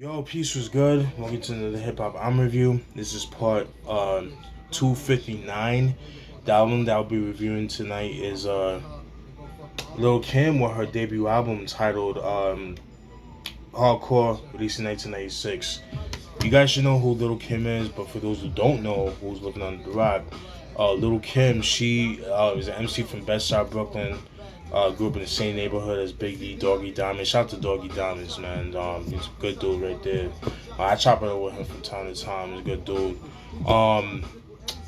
Yo, peace was good. Welcome to the Hip Hop Album Review. This is part 259. The album that I'll be reviewing tonight is Lil Kim with her debut album titled Hardcore, released in 1996. You guys should know who Lil Kim is, but for those who don't know, who's looking under the rap, Lil Kim, she is an MC from Bedside, Brooklyn. Grew up in the same neighborhood as Big D, Doggy Diamond. Shout out to Doggy Diamonds, man. He's a good dude right there. I chop it up with him from time to time. He's a good dude. Um,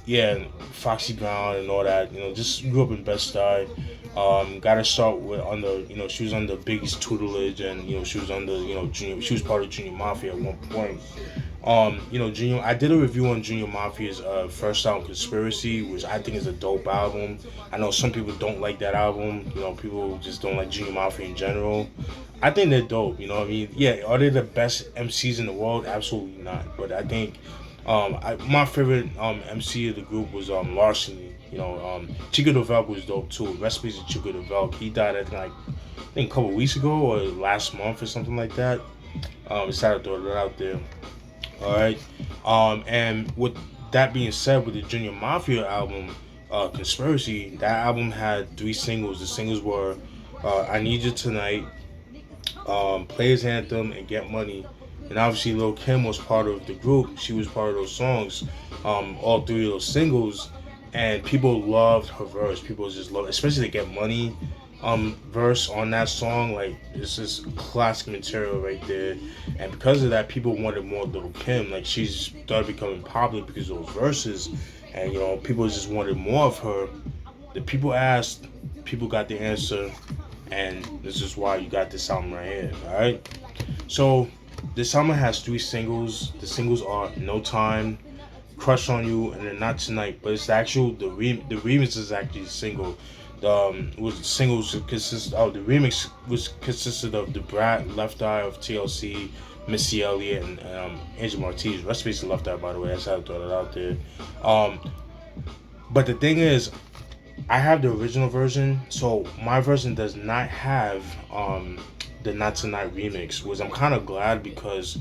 yeah, Foxy Brown and all that. Just grew up in Bed-Stuy. Got to start with under. She was under Biggie's tutelage, and she was under. Junior. She was part of Junior Mafia at one point. Junior. I did a review on Junior Mafia's first album, Conspiracy, which I think is a dope album. I know some people don't like that album. People just don't like Junior Mafia in general. I think they're dope. You know what I mean? Yeah, are they the best MCs in the world? Absolutely not. But I think my favorite MC of the group was Larceny. Chico DeVelk was dope too. Recipes of Chico DeVelk. He died I think a couple weeks ago or last month or something like that. Decided to throw that out there. All right. And with that being said, with the Junior Mafia album, Conspiracy, that album had three singles. The singles were "I Need You Tonight," "Players Anthem," and "Get Money." And obviously, Lil Kim was part of the group. She was part of those songs, all three of those singles, and people loved her verse. People just loved, especially the "Get Money" verse on that song. Like, it's just classic material right there. And because of that, people wanted more Lil Kim. Like, she started becoming popular because of those verses, and people just wanted more of her. The people asked, people got the answer, and this is why you got this album right here. All right. So this album has three singles. The singles are "No Time," "Crush on You," and then "Not Tonight." But it's actual the remix is actually a single. Was singles consist of the remix was consisted of the Brat, Left Eye of TLC, Missy Elliott, and Angel Martinez. Recipes of Left Eye, by the way. That's how I throw that out there. Um, but the thing is, I have the original version, so my version does not have the Not Tonight remix, which I'm kind of glad because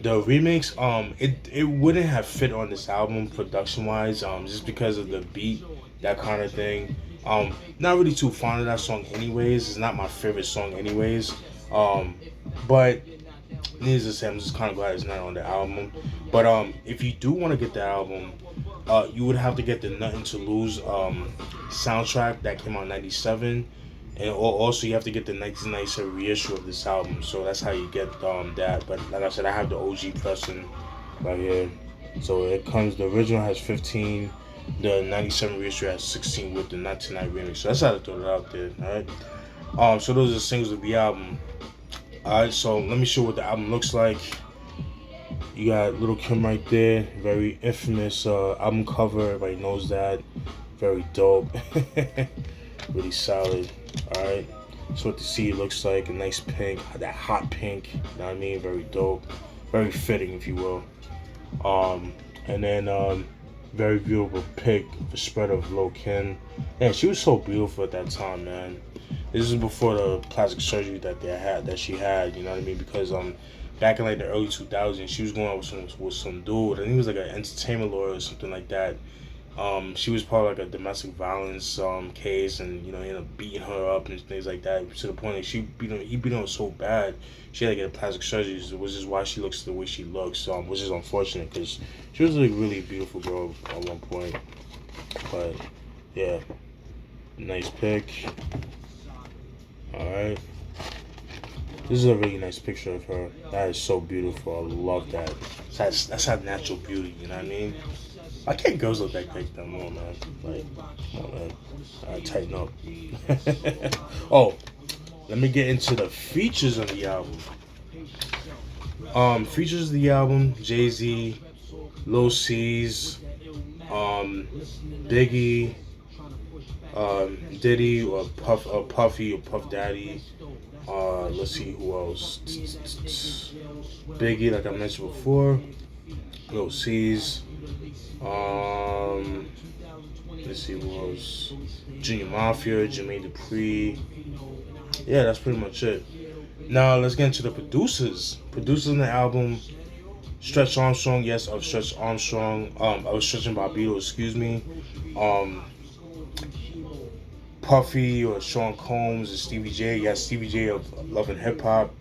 the remix it wouldn't have fit on this album production wise just because of the beat, that kind of thing. Not really too fond of that song anyways. It's not my favorite song anyways. But needless to say, I'm just kind of glad it's not on the album. But if you do want to get the album, you would have to get the Nothing to Lose soundtrack that came out in '97, and also you have to get the 1997 reissue of this album. So that's how you get that. But like I said, I have the OG pressing right here. So it comes. The original has 15. The '97 reissue has 16 with the Not Tonight remix. So that's how to throw it out there. All right. So those are the singles of the album. Alright, so let me show what the album looks like. You got Little Kim right there, very infamous album cover. Everybody knows that. Very dope, really solid. Alright, so what the CD looks like, a nice pink, that hot pink. You know what I mean? Very dope, very fitting, if you will. And then very beautiful pic, the spread of Lil Kim. Yeah, she was so beautiful at that time, man. This is before the plastic surgery that she had. You know what I mean? Because back in like the early 2000s, she was going out with some dude. I think he was like an entertainment lawyer or something like that. She was part of like a domestic violence case, and he ended up beating her up and things like that to the point that he beat her so bad she had to get a plastic surgery, which is why she looks the way she looks. Which is unfortunate because she was like a really beautiful girl at one point. But yeah, nice pic. All right. This is a really nice picture of her. That is so beautiful. I love that. That's how natural beauty. You know what I mean? Why can't girls look like that no more, man? Like, come on, man. Tighten up. Oh, let me get into the features of the album. Features of the album: Jay-Z, Lil C's, Biggie, Diddy, or Puffy or Puff Daddy. Let's see who else. Biggie, like I mentioned before. Lil C's. Let's see who else. Junior Mafia, Jermaine Dupri. Yeah, that's pretty much it. Now let's get into the producers. Producers on the album: Stretch Armstrong, yes, of Stretch Armstrong, of Stretch and Bobbito, excuse me. Um, Puffy or Sean Combs and Stevie J, yes, Stevie J of Love and Hip Hop,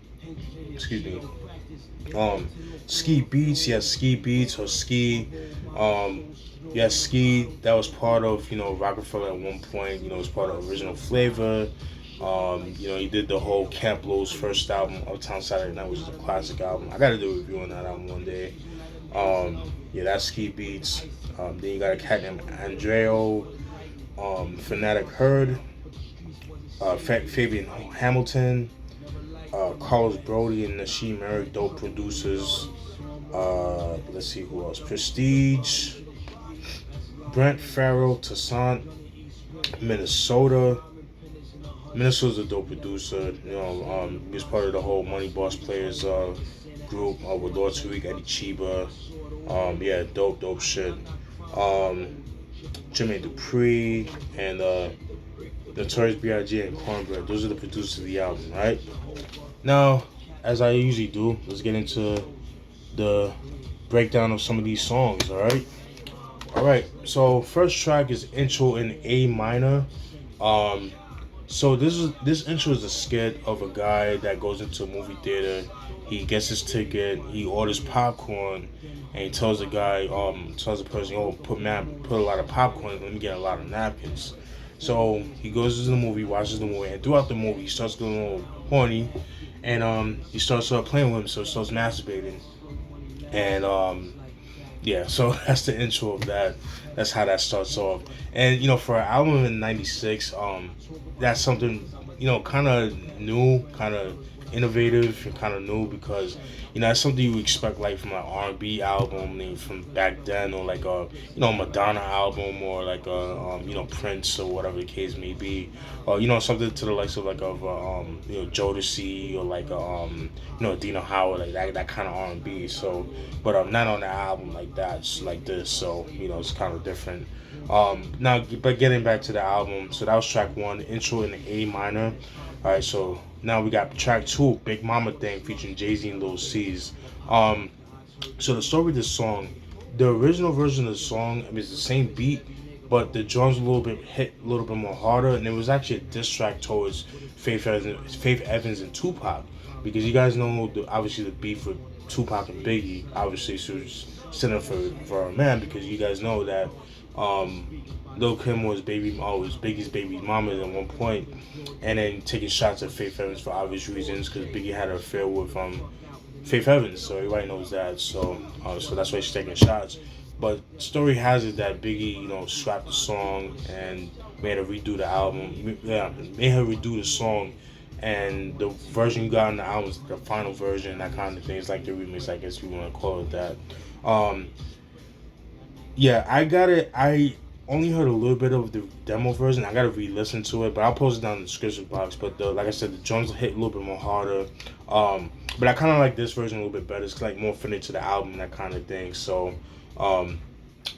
excuse me. Um, Ski Beats, yes, Ski Beats or Ski. Um, yes, Ski. That was part of Rockefeller at one point. It was part of Original Flavor. He did the whole Camp Lo's first album, Uptown Saturday Night, which is a classic album. I gotta do a review on that album one day. Yeah, that's Ski Beats. Then you got a cat named Andreo, Fanatic Herd, Fabian Hamilton, Carlos Brody and Nasheem Merrick, dope producers. Let's see who else. Prestige, Brent Farrell, Toussaint, Minnesota. Minnesota's a dope producer. He was part of the whole Money Boss Players group with Lord Tariq, Eddie Chiba. Yeah, dope shit. Um, Jermaine Dupri and Notorious B.I.G. and Cornbread. Those are the producers of the album, right? Now, as I usually do, let's get into the breakdown of some of these songs, Alright, so first track is intro in A minor. Um, so this intro is a skit of a guy that goes into a movie theater. He gets his ticket, he orders popcorn, and he tells tells the person, "Oh, put a lot of popcorn. Let me get a lot of napkins." So he goes to the movie, watches the movie, and throughout the movie, he starts getting a little horny, and he starts playing with himself, starts masturbating, and yeah, so that's the intro of that. That's how that starts off. And for an album in '96, that's something kind of new, kind of innovative, and kind of new because that's something you expect like from an R&B album from back then, or like a Madonna album, or like a Prince or whatever the case may be, or something to the likes of like Jodeci, or like Dina Howard, like that kind of R&B. So, but not on the album like that, it's like this. So it's kind of different. Now, but getting back to the album, so that was track one, intro in the A minor. All right, so now we got track two, Big Mama Thing, featuring Jay-Z and Lil C's. Um, so the story of this song, the original version of the song, I mean, it's the same beat, but the drums hit a little bit more harder, and it was actually a diss track towards Faith Evans and Tupac, because you guys know obviously the beef with Tupac and Biggie. Obviously, she was sitting for a man, because you guys know that Lil Kim was Biggie's baby mama at one point, and then taking shots at Faith Evans for obvious reasons, because Biggie had an affair with Faith Evans, so everybody knows that. So that's why she's taking shots. But story has it that Biggie, scrapped the song and made her redo the album. Yeah, made her redo the song, and the version you got on the album is the final version, that kind of thing. It's like the remix, I guess you want to call it that. Um, yeah, I got it. I only heard a little bit of the demo version. I gotta re-listen to it, but I'll post it down in the description box. But like I said, the drums hit a little bit more harder. But I kind of like this version a little bit better. It's like more fitting to the album, that kind of thing. So,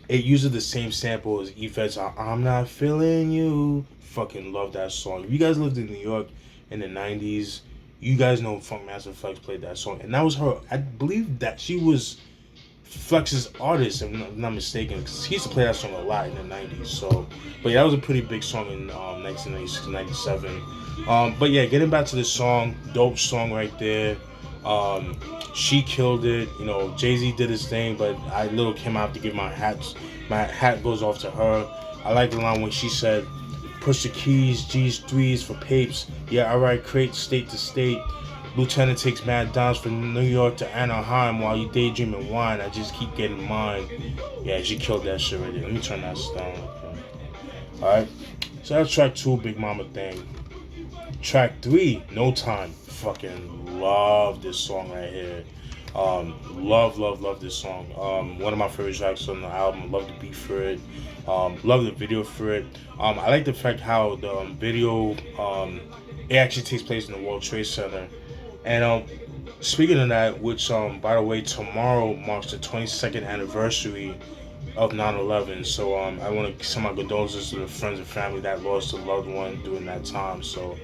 it uses the same sample as Yvette's "I'm Not Feeling You." Fucking love that song. If you guys lived in New York in the '90s, you guys know Funkmaster Flex played that song, and that was her. I believe that she was Flex's artist, if I'm not mistaken, because he used to play that song a lot in the 90s. So, but yeah, that was a pretty big song in 1996, 97. But yeah, getting back to this song, dope song right there. She killed it. Jay-Z did his thing, but I little came out to give my hat goes off to her. I like the line when she said, "Push the keys, G's threes for papes. Yeah, alright, crate state to state. Lieutenant takes mad dimes from New York to Anaheim while you daydream and wine. I just keep getting mine." Yeah, she killed that shit right there. Let me turn that down. Okay. Alright. So that's track two, Big Mama Thing. Track three, No Time. Fucking love this song right here. Love this song. One of my favorite tracks on the album. Love the beat for it. Love the video for it. I like the fact how the video, it actually takes place in the World Trade Center. And speaking of that, which by the way, tomorrow marks the 22nd anniversary of 9/11. So I want to send my condolences to the friends and family that lost a loved one during that time. So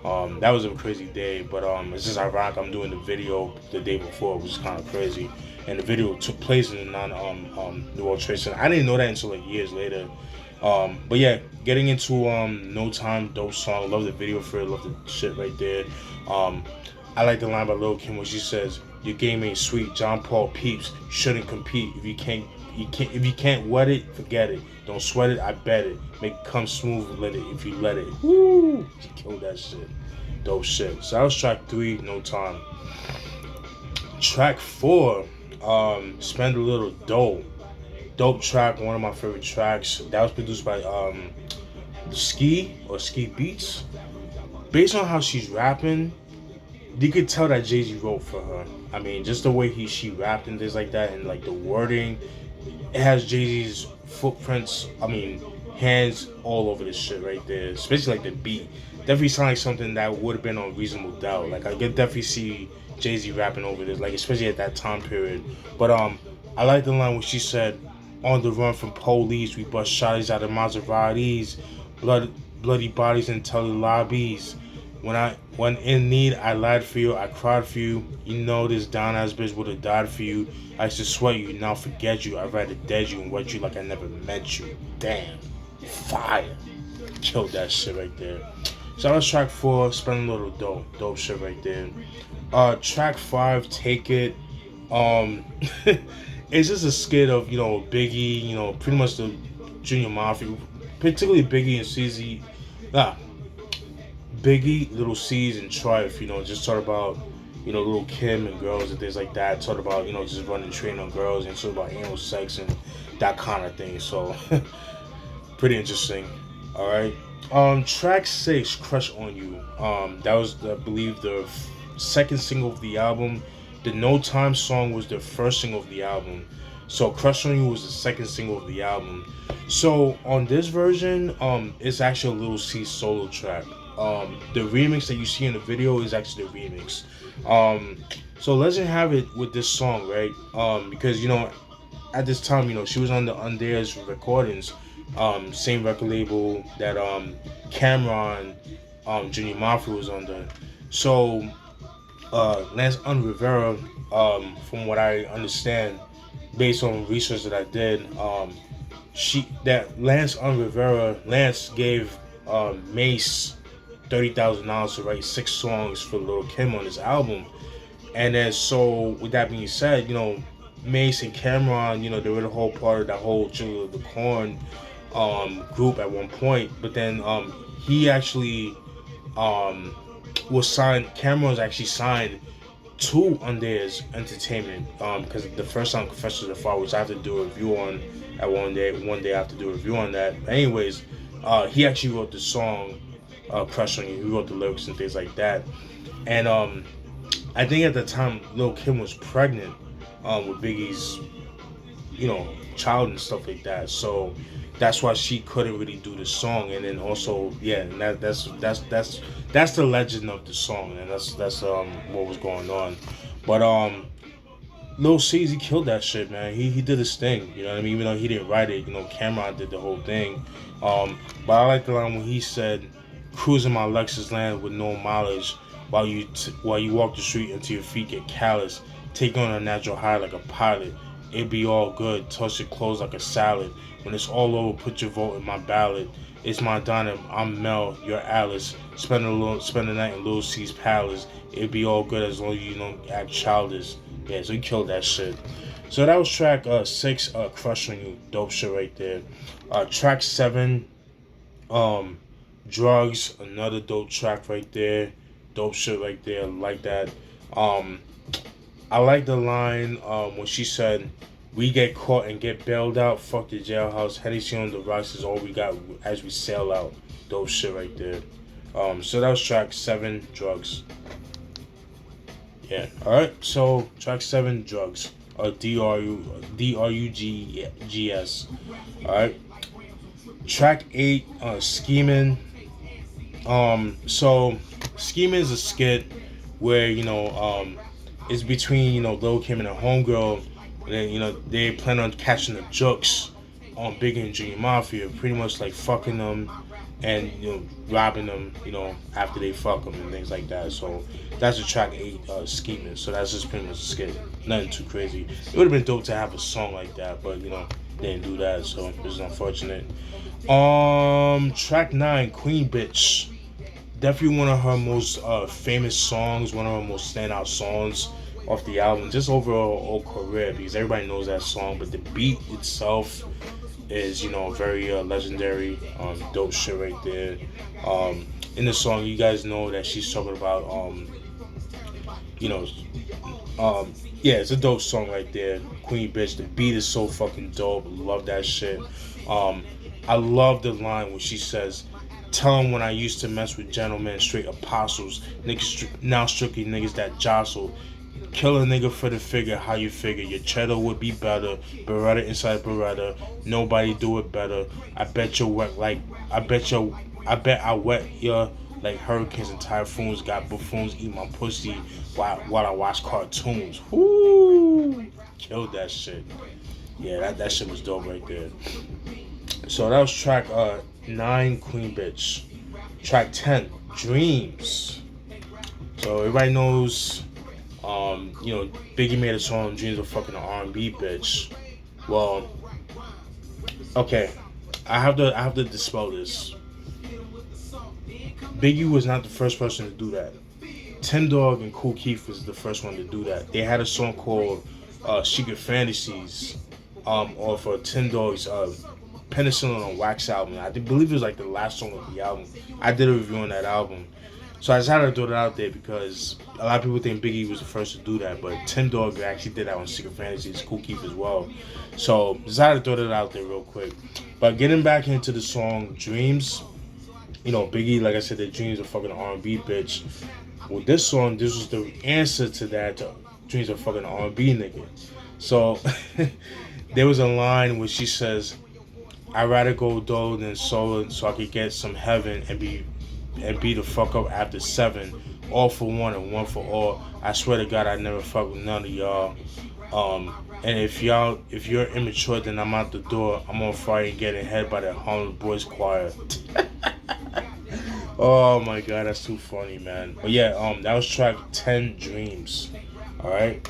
That was a crazy day, but it's just ironic. I'm doing the video the day before, which is kind of crazy, and the video took place in the non New World Trade Center. I didn't know that until like years later. But yeah, getting into No Time, dope song. Love the video for it. Love the shit right there. Um, I like the line by Lil Kim where she says, "Your game ain't sweet. John Paul peeps. You shouldn't compete if you can't. You can't. If you can't wet it, forget it. Don't sweat it. I bet it. Make it come smooth. Let it. If you let it. Woo! She killed that shit. Dope shit." So that was track 3, No Time. Track 4, Spend a Little Dough. Dope track, one of my favorite tracks. That was produced by Ski Beats. Based on how she's rapping, you could tell that Jay-Z wrote for her. I mean, just the way she rapped and things like that, and like the wording, it has Jay-Z's footprints. I mean, hands all over this shit right there. Especially like the beat. Definitely sound like something that would have been on Reasonable Doubt. Like I could definitely see Jay-Z rapping over this, like especially at that time period. But I like the line where she said, "On the run from police, we bust shotties out of Maseratis, bloody bodies in telly lobbies. When in need, I lied for you, I cried for you. You know this down ass bitch would have died for you. I used to sweat you, now forget you. I'd rather dead you and wet you like I never met you." Damn, fire! Killed that shit right there. So that was track 4, Spend a Little Dough. Dope shit right there. Track 5, Take It. It's just a skit of, Biggie, pretty much the Junior Mafia, particularly Biggie and CZ. Biggie, Little C's, and Trife, just talk about, Little Kim and girls and things like that. Talk about, just running train on girls and talk about anal sex and that kind of thing. So, pretty interesting. Alright. Track 6, Crush on You. That was, I believe, the second single of the album. The No Time song was the first single of the album. So Crush on You was the second single of the album. So on this version, it's actually a Lil C solo track. The remix that you see in the video is actually the remix. So Legend have it with this song, right? Because at this time, she was on the Undares recordings, same record label that Cameron, Junior Mafia was under. So Lance Rivera, from what I understand, based on research that I did, Lance gave Mace $30,000 to write 6 songs for Lil Kim on his album. And then, so with that being said, Mace and Cameron, they were the whole part of that whole Children of the Corn group at one point. But then he actually was signed. Cameron was actually signed to Undares Entertainment, because the first song, Confessions of the Fall, which I have to do a review on at one day I have to do a review on that. But anyways, he actually wrote the song Crush on You. He wrote the lyrics and things like that. And I think at the time Lil Kim was pregnant with Biggie's child and stuff like that. So that's why she couldn't really do the song. And then also, yeah, and that's the legend of the song, and that's what was going on. But Lil C's, he killed that shit, man. He did his thing, you know what I mean? Even though he didn't write it, Cameron did the whole thing. But I like the line when he said, "Cruising my Lexus land with no mileage, while you walk the street until your feet get callous. Take on a natural high like a pilot. It be all good. Toss your clothes like a salad. When it's all over, put your vote in my ballot. It's my Donna, I'm Mel, you're Alice. Spend the night in Lil C's palace. It be all good as long as you don't act childish." Yeah, so he killed that shit. So that was track 6, Crush on You. Dope shit right there. Track 7, Drugs. Another dope track right there. Dope shit right there. Like that. I like the line when she said, "We get caught and get bailed out. Fuck the jailhouse. Hennessy on the rocks is all we got as we sail out." Dope shit right there. So that was track 7, Drugs. Yeah. All right. So track 7, Drugs. Drugs. All right. Track 8, Scheming. So Scheming is a skit where it's between Lil Kim and a homegirl, and then they plan on catching the jokes on Biggie and Junior Mafia, pretty much like fucking them and robbing them, after they fuck them and things like that. So that's a track 8, scheming. So that's just pretty much a skit. Nothing too crazy. It would have been dope to have a song like that, but they didn't do that. So this is unfortunate. Track 9, Queen Bitch. Definitely one of her most famous songs, one of her most standout songs off the album, just overall career, because everybody knows that song, but the beat itself is very legendary. Dope shit right there. In the song, you guys know that she's talking about you know yeah, it's a dope song right there. Queen Bitch. The beat is so fucking dope. Love that shit. um I love the line where she says, "Tell 'em when I used to mess with gentlemen, straight apostles, niggas now strictly niggas that jostle. Kill a nigga for the figure, how you figure? Your cheddar would be better. Beretta inside Beretta. Nobody do it better. I bet you wet like I bet I wet ya like hurricanes and typhoons. Got buffoons eat my pussy while I watch cartoons." Whoo! Killed that shit. Yeah, that shit was dope right there. So that was track 9, Queen Bitch. Track 10, Dreams. So everybody knows Biggie made a song, "Dreams of Fucking an R&B Bitch." Well, okay, I have to dispel this. Biggie was not the first person to do that. Tim Dog and Kool Keith was the first one to do that. They had a song called "Secret Fantasies" off of Tim Dog's Penicillin on Wax album. I believe it was like the last song of the album. I did a review on that album. So I just had to throw that out there because a lot of people think Biggie was the first to do that, but Tim Dog actually did that on Secret Fantasies, Kool Keith as well. So just had to throw that out there real quick. But getting back into the song Dreams, Biggie, like I said, the Dreams of Fucking R&B Bitch. With this song, this was the answer to that, to Dreams of Fucking R&B Nigga. So there was a line where she says, "I'd rather go dull than solo so I could get some heaven and be the fuck up after 7. All for one and one for all. I swear to God, I never fuck with none of y'all. And if you're immature, then I'm out the door. I'm on fire and getting head by the Harlem Boys Choir." Oh my God, that's too funny, man. But yeah, that was track 10, Dreams. All right.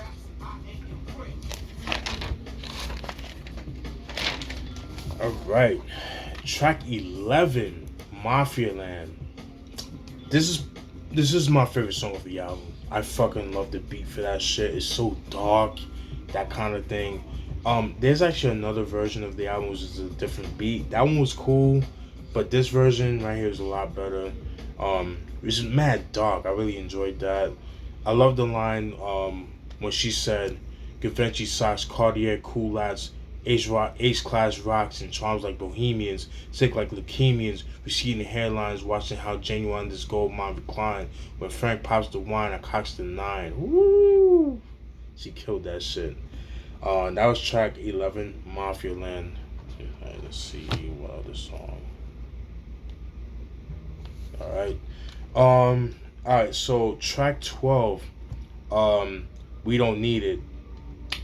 All right. Track 11, Mafia Land. This is my favorite song of the album. I fucking love the beat for that shit. It's so dark, that kind of thing. There's actually another version of the album which is a different beat. That one was cool, but this version right here is a lot better. It's just mad dark. I really enjoyed that. I love the line when she said, "Givenchy socks, Cartier cool lads, Ace class rocks and charms like bohemians, sick like leukemians, receding hairlines, watching how genuine this gold mine recline. When Frank pops the wine, I cocks the 9. Woo! She killed that shit. That was track 11, Mafia Land. Let's see what other song. Alright, so track 12, We Don't Need It.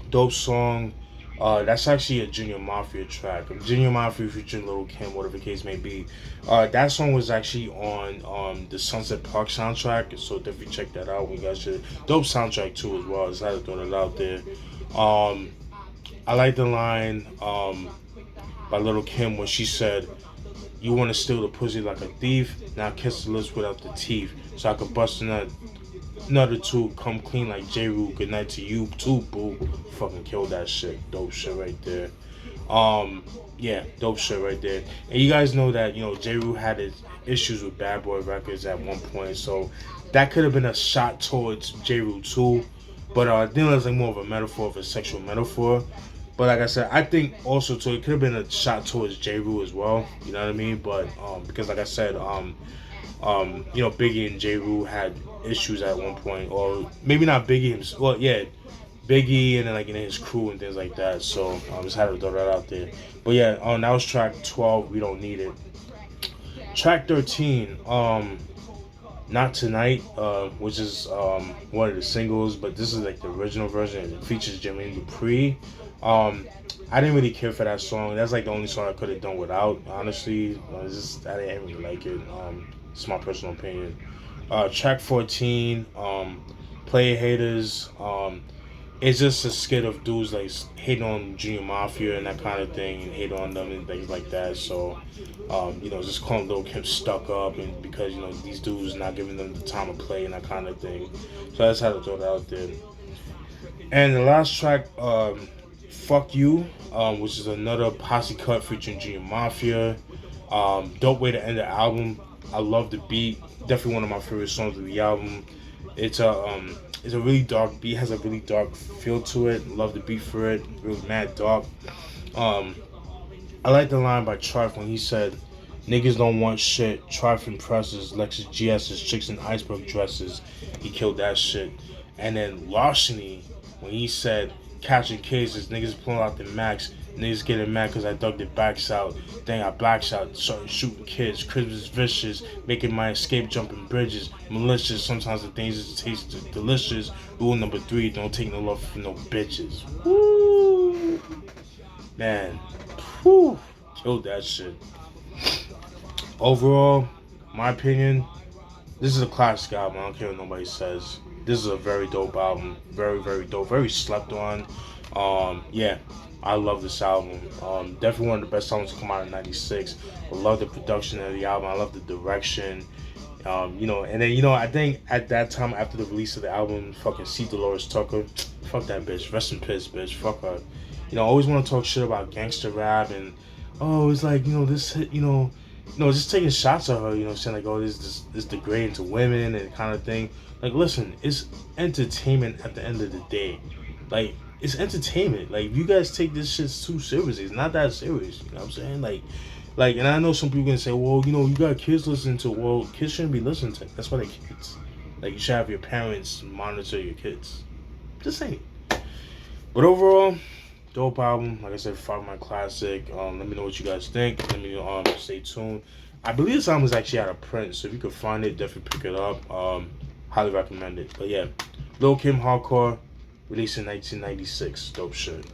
Dope song. That's actually a Junior Mafia track. Junior Mafia featuring Lil Kim, whatever the case may be. That song was actually on the Sunset Park soundtrack, so definitely check that out. We got your dope soundtrack too as well. Just had to throw that out there. I like the line by Lil Kim when she said, "You want to steal the pussy like a thief? Now kiss the lips without the teeth, so I could bust another two, come clean like J. Rue. Good night to you too, boo." Fucking killed that shit. Dope shit right there. Yeah, dope shit right there. And you guys know that J. Rue had his issues with Bad Boy Records at one point, so that could have been a shot towards J. Rue too. But I think it was like more of a metaphor, of a sexual metaphor. But like I said, I think also too it could have been a shot towards J. Rue as well. You know what I mean? But because like I said, Biggie and J. Rue had issues at one point, or maybe not Biggie himself. Well, yeah, Biggie and then like his crew and things like that. So just had to throw that out there. But yeah, that was track 12. We Don't Need It. Track 13. Not Tonight, which is one of the singles, but this is like the original version. It features Jermaine Dupri. Um, I didn't really care for that song. That's like the only song I could have done without. Honestly, it's just I didn't really like it. It's my personal opinion. Track 14, Player Haters. It's just a skit of dudes like hating on Junior Mafia and that kind of thing, and hate on them and things like that. So, just calling Lil Kim stuck up, and because these dudes not giving them the time to play and that kind of thing. So I just had to throw that out there. And the last track, "Fuck You," which is another posse cut featuring Junior Mafia. Dope way to end the album. I love the beat. Definitely one of my favorite songs of the album. It's a really dark beat. Has a really dark feel to it. Love the beat for it. Really mad dark. Um, I like the line by Trife when he said, "Niggas don't want shit. Trife impresses. Lexus GS's chicks in iceberg dresses." He killed that shit. And then Larceny when he said, "Catching cases. Niggas pulling out the max. Niggas getting mad because I dug their backs out. Dang, I blacks out. Started shooting kids. Cribs is vicious. Making my escape jumping bridges. Malicious. Sometimes the things that taste delicious. Rule number 3, don't take no love for no bitches." Woo! Man. Whew. Killed that shit. Overall, my opinion, this is a classic album. I don't care what nobody says. This is a very dope album. Very, very dope. Very slept on. Yeah, I love this album. Definitely one of the best albums to come out in '96. I love the production of the album. I love the direction. And then I think at that time after the release of the album, fucking C. Dolores Tucker, fuck that bitch. Rest in peace, bitch. Fuck her. Always want to talk shit about gangster rap and it's like this just taking shots at her. Saying like this degrading to women and kind of thing. Like, listen, it's entertainment at the end of the day. Like, it's entertainment. Like, if you guys take this shit too seriously, it's not that serious. You know what I'm saying? And I know some people gonna say, well, you got kids listening to. Well, kids shouldn't be listening to. That's why they're kids. Like, you should have your parents monitor your kids. Just saying. But overall, dope album. Like I said, follow my classic. Let me know what you guys think. Let me stay tuned. I believe this album is actually out of print, so if you could find it, definitely pick it up. Highly recommend it. But yeah, Lil Kim Hardcore, released in 1996. Dope shit.